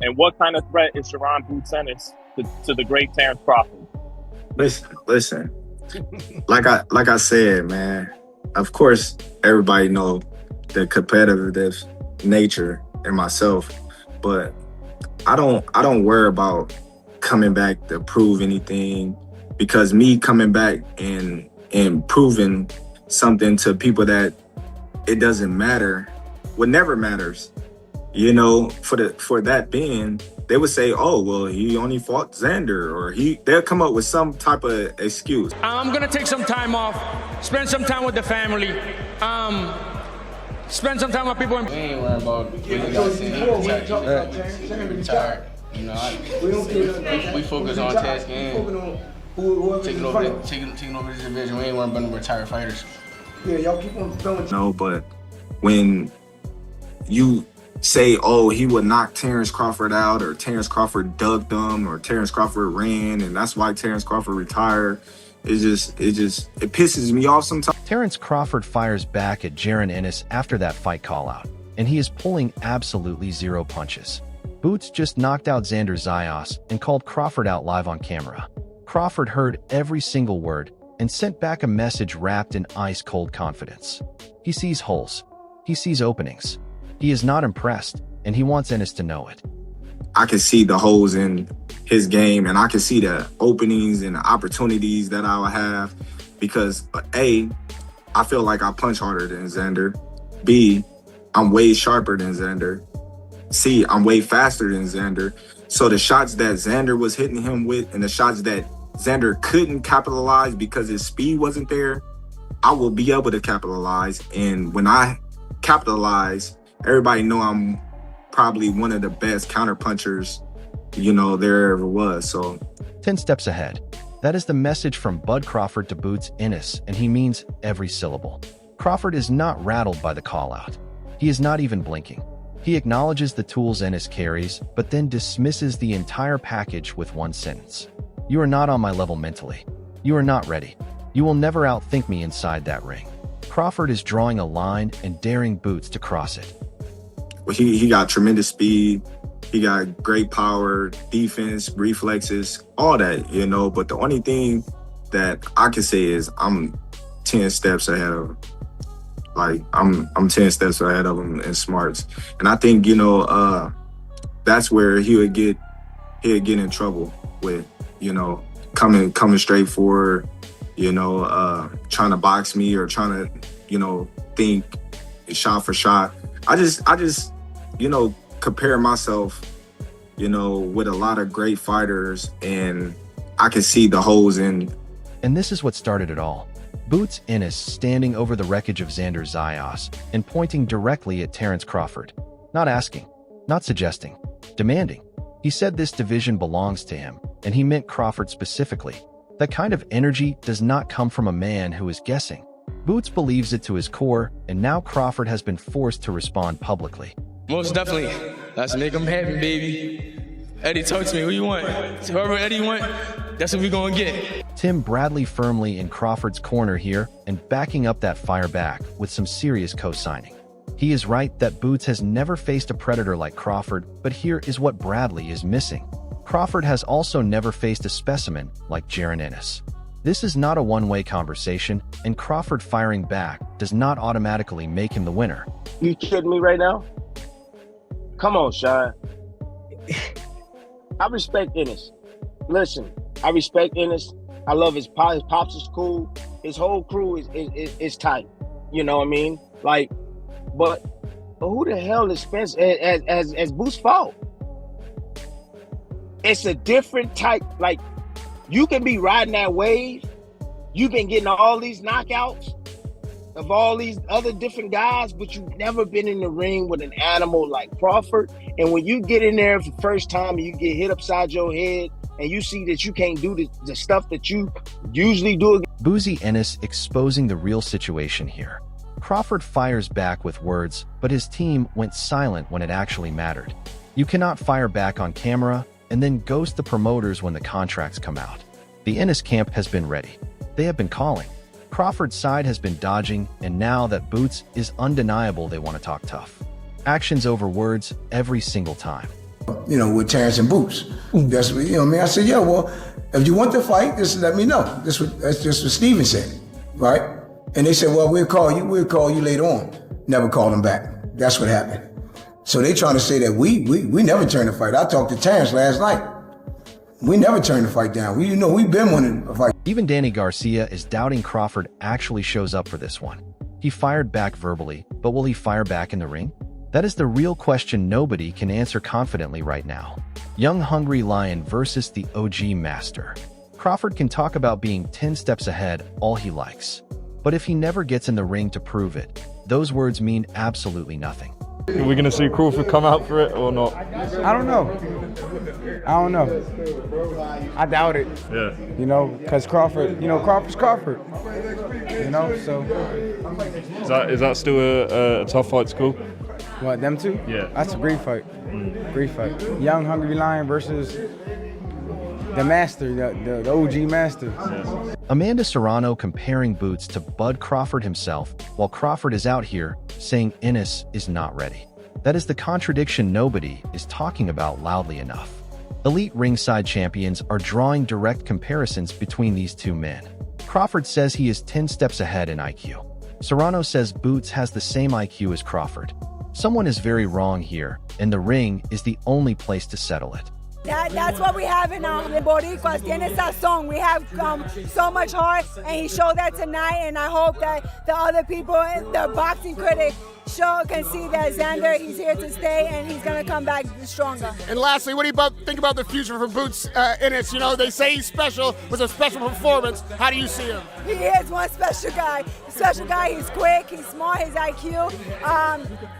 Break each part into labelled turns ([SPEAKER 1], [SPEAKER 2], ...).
[SPEAKER 1] And what kind of threat is Jaron Ennis to the great Terence Crawford?
[SPEAKER 2] Listen. Like I said, man. Of course, everybody know the competitive nature in myself, but I don't worry about coming back to prove anything, because me coming back and proving something to people that it doesn't matter, what never matters. You know, for that being, they would say, "Oh, well, he only fought Xander," or they'll come up with some type of excuse.
[SPEAKER 3] I'm gonna take some time off, spend some time with the family, spend some time with people.
[SPEAKER 4] We ain't worried about what you got to say. Retired. You know, we focus on tasking and taking over this division. We ain't worried about the retired fighters.
[SPEAKER 5] Yeah, y'all keep on going.
[SPEAKER 2] No, but when you say, "Oh, he would knock Terence Crawford out," or Terence Crawford ducked him, or Terence Crawford ran, and that's why Terence Crawford retired, it pisses me off sometimes.
[SPEAKER 6] Terence Crawford fires back at Jaron Ennis after that fight call-out, and he is pulling absolutely zero punches. Boots just knocked out Xander Zayas and called Crawford out live on camera. Crawford heard every single word and sent back a message wrapped in ice-cold confidence. He sees holes. He sees openings. He is not impressed, and he wants Ennis to know it.
[SPEAKER 2] I can see the holes in his game, and I can see the openings and the opportunities that I will have, because A, I feel like I punch harder than Xander. B, I'm way sharper than Xander. C, I'm way faster than Xander. So the shots that Xander was hitting him with and the shots that Xander couldn't capitalize because his speed wasn't there, I will be able to capitalize. And when I capitalize, everybody know I'm probably one of the best counter punchers, you know, there ever was. So
[SPEAKER 6] 10 steps ahead. That is the message from Bud Crawford to Boots Ennis, and he means every syllable. Crawford is not rattled by the call-out. He is not even blinking. He acknowledges the tools Ennis carries, but then dismisses the entire package with one sentence. "You are not on my level mentally. You are not ready. You will never outthink me inside that ring." Crawford is drawing a line and daring Boots to cross it.
[SPEAKER 2] He got tremendous speed. He got great power, defense, reflexes, all that, you know. But the only thing that I can say is I'm 10 steps ahead of him. Like, I'm 10 steps ahead of him in smarts. And I think, you know, that's where he'd get in trouble with, you know, coming straight forward, you know, trying to box me or trying to, you know, think shot for shot. I just, you know, compare myself, you know, with a lot of great fighters, and I can see the holes in.
[SPEAKER 6] And this is what started it all. Boots Ennis standing over the wreckage of Xander Zayas and pointing directly at Terence Crawford. Not asking, not suggesting, demanding. He said this division belongs to him, and he meant Crawford specifically. That kind of energy does not come from a man who is guessing. Boots believes it to his core, and now Crawford has been forced to respond publicly.
[SPEAKER 3] Most definitely. Let's make him happy, baby. Eddie, talk to me. Who you want? Whoever Eddie want, that's what we gonna get.
[SPEAKER 6] Tim Bradley firmly in Crawford's corner here and backing up that fire back with some serious co-signing. He is right that Boots has never faced a predator like Crawford, but here is what Bradley is missing. Crawford has also never faced a specimen like Jaron Ennis. This is not a one-way conversation, and Crawford firing back does not automatically make him the winner.
[SPEAKER 1] You kidding me right now? Come on, Sean. I respect Ennis. Listen, I respect Ennis. I love his pops. His pops is cool. His whole crew is tight. You know what I mean? Like, but who the hell is Spence as Boots fault? It's a different type. Like, you can be riding that wave. You've been getting all these knockouts of all these other different guys, but you've never been in the ring with an animal like Crawford. And when you get in there for the first time and you get hit upside your head and you see that you can't do the stuff that you usually do.
[SPEAKER 6] Boozy Ennis exposing the real situation here. Crawford fires back with words, but his team went silent when it actually mattered. You cannot fire back on camera and then ghost the promoters when the contracts come out. The Ennis camp has been ready. They have been calling. Crawford's side has been dodging, and now that Boots is undeniable, they want to talk tough. Actions over words every single time.
[SPEAKER 5] with Terence and Boots. That's what, I mean. I said, yeah, well, if you want to fight, just let me know. That's just what Steven said, right? And they said, well, we'll call you later on. Never called them back. That's what happened. So they trying to say that we never turned the fight. I talked to Terence last night. We never turned the fight down. We've been winning a fight.
[SPEAKER 6] Even Danny Garcia is doubting Crawford actually shows up for this one. He fired back verbally, but will he fire back in the ring? That is the real question nobody can answer confidently right now. Young Hungry Lion versus the OG Master. Crawford can talk about being 10 steps ahead all he likes. But if he never gets in the ring to prove it, those words mean absolutely nothing.
[SPEAKER 7] Are we going to see Crawford come out for it or not?
[SPEAKER 8] I don't know. I doubt it.
[SPEAKER 7] Yeah.
[SPEAKER 8] Because Crawford, Crawford's Crawford. So.
[SPEAKER 7] Is that still a tough fight to call?
[SPEAKER 8] What, them two?
[SPEAKER 7] Yeah.
[SPEAKER 8] That's a great fight. Great fight. Young Hungry Lion versus the master, the OG master.
[SPEAKER 7] Yeah.
[SPEAKER 6] Amanda Serrano comparing Boots to Bud Crawford himself, while Crawford is out here saying Ennis is not ready. That is the contradiction nobody is talking about loudly enough. Elite ringside champions are drawing direct comparisons between these two men. Crawford says he is 10 steps ahead in IQ. Serrano says Boots has the same IQ as Crawford. Someone is very wrong here, and the ring is the only place to settle it.
[SPEAKER 9] That's what we have in Boricuas. Tiene sazón. We have so much heart, and he showed that tonight. And I hope that the other people, the boxing critic, can see that Xander, he's here to stay, and he's gonna come back stronger.
[SPEAKER 10] And lastly, what do you think about the future for Boots Ennis? They say he's special, was a special performance. How do you see him?
[SPEAKER 9] He is one special guy. He's quick, he's smart, his IQ.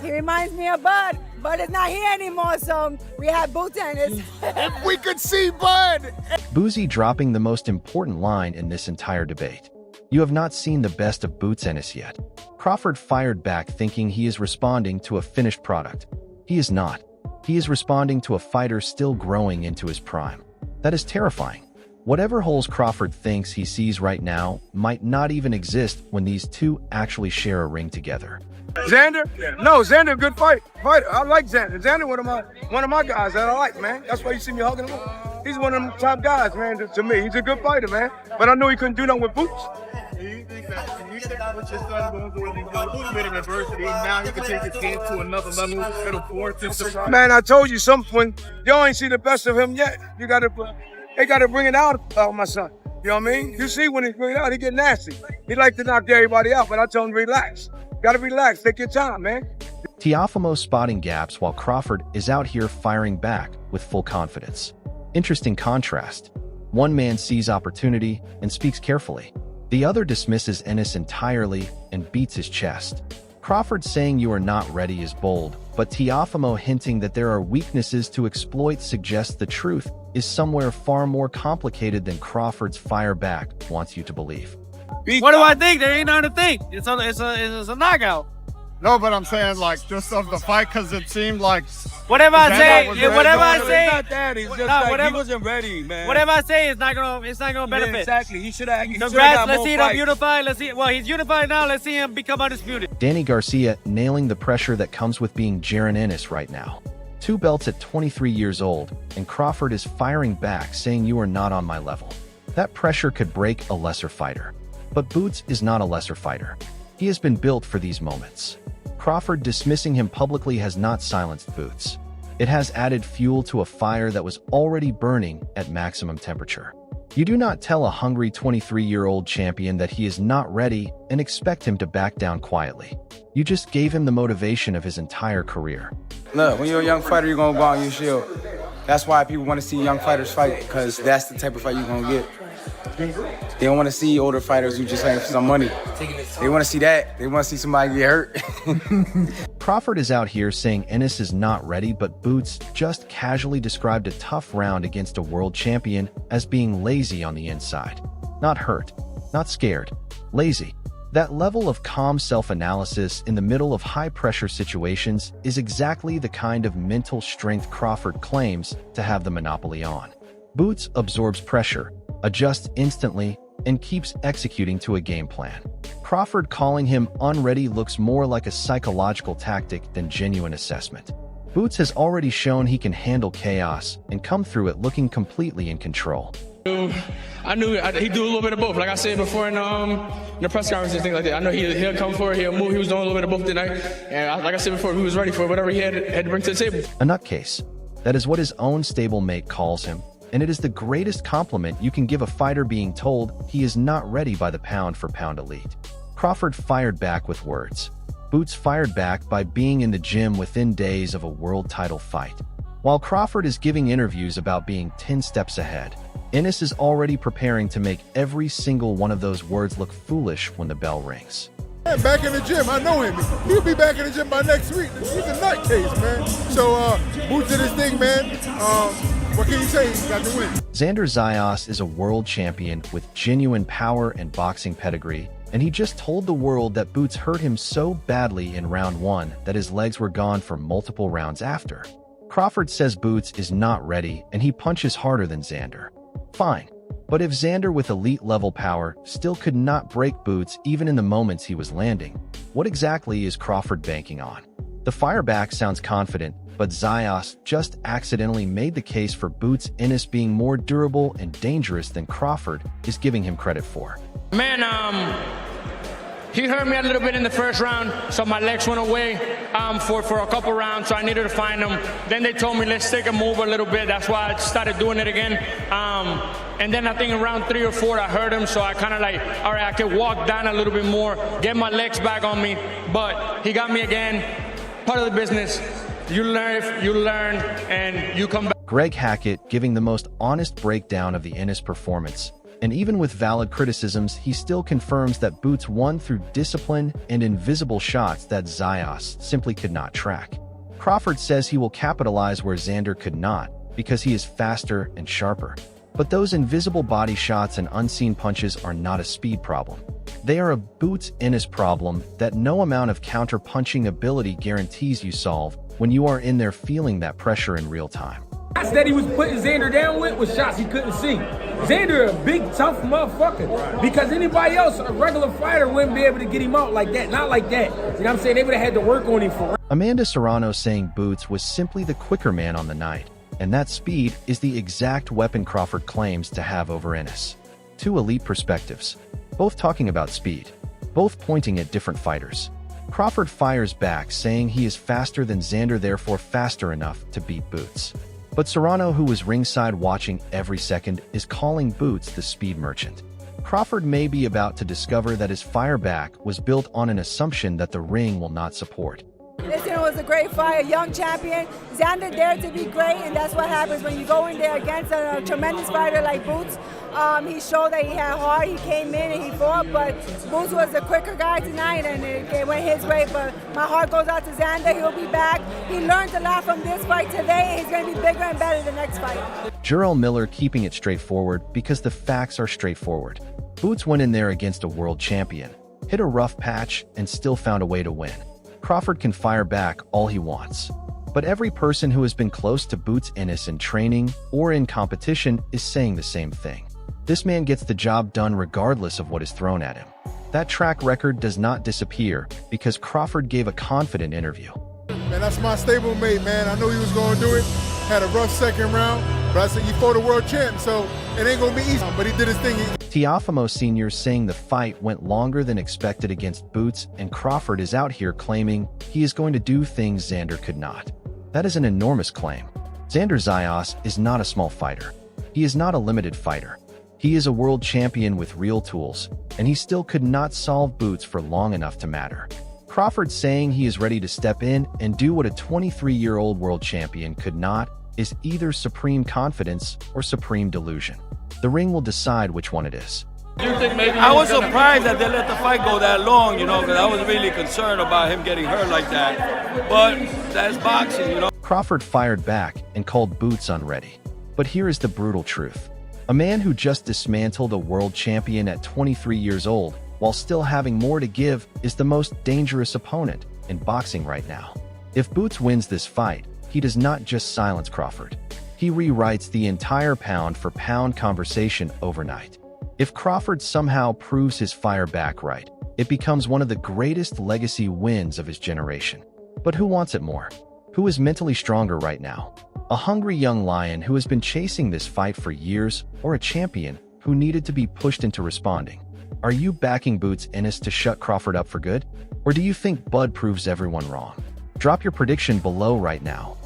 [SPEAKER 9] He reminds me of Bud. Bud is not here anymore, so we have Boots Ennis.
[SPEAKER 10] If we could see Bud!
[SPEAKER 6] Boozy dropping the most important line in this entire debate. You have not seen the best of Boots Ennis yet. Crawford fired back thinking he is responding to a finished product. He is not. He is responding to a fighter still growing into his prime. That is terrifying. Whatever holes Crawford thinks he sees right now might not even exist when these two actually share a ring together.
[SPEAKER 5] Xander? No, Xander, good fighter. I like Xander. Xander, one of my guys that I like, man. That's why you see me hugging him. He's one of them top guys, man. To me, he's a good fighter, man. But I knew he couldn't do nothing with Boots.
[SPEAKER 11] Do you think that what your son going through is a little bit of adversity? Now he can take his game to another level. It'll force him to.
[SPEAKER 5] Man, I told you when y'all ain't see the best of him yet. They got to bring it out of my son. You know what I mean? You see when he bring it out, he get nasty. He like to knock everybody out, but I tell him relax. Gotta relax, take your time, man.
[SPEAKER 6] Teofimo spotting gaps while Crawford is out here firing back with full confidence. Interesting contrast. One man sees opportunity and speaks carefully. The other dismisses Ennis entirely and beats his chest. Crawford saying you are not ready is bold, but Teofimo hinting that there are weaknesses to exploit suggests the truth is somewhere far more complicated than Crawford's fire back wants you to believe.
[SPEAKER 12] What do I think? There ain't nothing to think. It's a knockout.
[SPEAKER 11] No, but I'm saying just of the fight because it seemed like.
[SPEAKER 12] Whatever I say,
[SPEAKER 8] it's not that. It's just he wasn't ready, man.
[SPEAKER 12] Whatever I say is not gonna benefit.
[SPEAKER 8] Yeah, exactly. He should have.
[SPEAKER 12] Congrats. Let's see him unified. Let's see. Well, he's unified now. Let's see him become undisputed.
[SPEAKER 6] Danny Garcia nailing the pressure that comes with being Jaron Ennis right now. 2 belts at 23 years old, and Crawford is firing back saying you are not on my level. That pressure could break a lesser fighter. But Boots is not a lesser fighter. He has been built for these moments. Crawford dismissing him publicly has not silenced Boots. It has added fuel to a fire that was already burning at maximum temperature. You do not tell a hungry 23-year-old champion that he is not ready and expect him to back down quietly. You just gave him the motivation of his entire career.
[SPEAKER 8] Look, when you're a young fighter, you're going to go out on your shield. That's why people want to see young fighters fight, because that's the type of fight you're going to get. They don't want to see older fighters who just playing for some money. They want to see that. They want to see somebody get hurt.
[SPEAKER 6] Crawford is out here saying Ennis is not ready, but Boots just casually described a tough round against a world champion as being lazy on the inside. Not hurt, not scared, lazy. That level of calm self-analysis in the middle of high-pressure situations is exactly the kind of mental strength Crawford claims to have the monopoly on. Boots absorbs pressure, adjusts instantly, and keeps executing to a game plan. Crawford calling him unready looks more like a psychological tactic than genuine assessment. Boots has already shown he can handle chaos and come through it looking completely in control.
[SPEAKER 3] I knew he'd do a little bit of both. Like I said before in the press conference and things like that. I know he'll come forward, he'll move. He was doing a little bit of both tonight. And like I said before, he was ready for whatever he had to bring to the table.
[SPEAKER 6] A nutcase. That is what his own stablemate calls him. And it is the greatest compliment you can give a fighter, being told he is not ready by the pound-for-pound elite. Crawford fired back with words. Boots fired back by being in the gym within days of a world title fight. While Crawford is giving interviews about being 10 steps ahead, Ennis is already preparing to make every single one of those words look foolish when the bell rings.
[SPEAKER 13] Back in the gym, I know him. He'll be back in the gym by next week. He's a nutcase, man. So, Boots did his thing, man. What can you say? He got the win.
[SPEAKER 6] Xander Zayas is a world champion with genuine power and boxing pedigree, and he just told the world that Boots hurt him so badly in round 1 that his legs were gone for multiple rounds after. Crawford says Boots is not ready and he punches harder than Xander. Fine, but if Xander with elite-level power still could not break Boots even in the moments he was landing, what exactly is Crawford banking on? The fireback sounds confident, but Zayas just accidentally made the case for Boots Ennis being more durable and dangerous than Crawford is giving him credit for.
[SPEAKER 4] Man, he hurt me a little bit in the first round, so my legs went away for a couple rounds, so I needed to find them. Then they told me, let's take a move a little bit. That's why I started doing it again. And then I think in round 3 or 4, I hurt him, so I kind of like, all right, I can walk down a little bit more, get my legs back on me. But he got me again. Part of the business. You learn, and you come back.
[SPEAKER 6] Greg Hackett giving the most honest breakdown of the Ennis performance. And even with valid criticisms, he still confirms that Boots won through discipline and invisible shots that Zayas simply could not track. Crawford says he will capitalize where Xander could not, because he is faster and sharper. But those invisible body shots and unseen punches are not a speed problem. They are a Boots Ennis problem that no amount of counter-punching ability guarantees you solve when you are in there feeling that pressure in real time.
[SPEAKER 14] Shots that he was putting Xander down with was shots he couldn't see. Xander a big, tough motherfucker. Because anybody else, a regular fighter, wouldn't be able to get him out like that. Not like that. You know what I'm saying? They would have had to work on him for.
[SPEAKER 6] Amanda Serrano saying Boots was simply the quicker man on the night, and that speed is the exact weapon Crawford claims to have over Ennis. Two elite perspectives, both talking about speed, both pointing at different fighters. Crawford fires back saying he is faster than Xander, therefore faster enough to beat Boots. But Serrano, who was ringside watching every second, is calling Boots the speed merchant. Crawford may be about to discover that his fireback was built on an assumption that the ring will not support.
[SPEAKER 9] Listen, it was a great fight, a young champion. Xander dared to be great, and that's what happens when you go in there against a tremendous fighter like Boots. He showed that he had heart, he came in and he fought, but Boots was the quicker guy tonight, and it went his way. But my heart goes out to Xander. He'll be back. He learned a lot from this fight today, and he's going to be bigger and better the next fight.
[SPEAKER 6] Jaron Miller keeping it straightforward because the facts are straightforward. Boots went in there against a world champion, hit a rough patch, and still found a way to win. Crawford can fire back all he wants. But every person who has been close to Boots Ennis in training or in competition is saying the same thing. This man gets the job done regardless of what is thrown at him. That track record does not disappear because Crawford gave a confident interview.
[SPEAKER 13] Man, that's my stablemate, man. I knew he was going to do it. Had a rough second round, but I said you fought a world champ, so it ain't going to be easy. But he did his thing.
[SPEAKER 6] Teofimo Sr. saying the fight went longer than expected against Boots, and Crawford is out here claiming he is going to do things Xander could not. That is an enormous claim. Xander Zayas is not a small fighter. He is not a limited fighter. He is a world champion with real tools, and he still could not solve Boots for long enough to matter. Crawford saying he is ready to step in and do what a 23-year-old world champion could not is either supreme confidence or supreme delusion. The ring will decide which one it is.
[SPEAKER 15] I was surprised that they let the fight go that long, because I was really concerned about him getting hurt like that. But that's boxing,
[SPEAKER 6] Crawford fired back and called Boots unready. But here is the brutal truth. A man who just dismantled a world champion at 23 years old while still having more to give is the most dangerous opponent in boxing right now. If Boots wins this fight, he does not just silence Crawford. He rewrites the entire pound-for-pound conversation overnight. If Crawford somehow proves his fire back right, it becomes one of the greatest legacy wins of his generation. But who wants it more? Who is mentally stronger right now? A hungry young lion who has been chasing this fight for years, or a champion who needed to be pushed into responding? Are you backing Boots Ennis to shut Crawford up for good? Or do you think Bud proves everyone wrong? Drop your prediction below right now.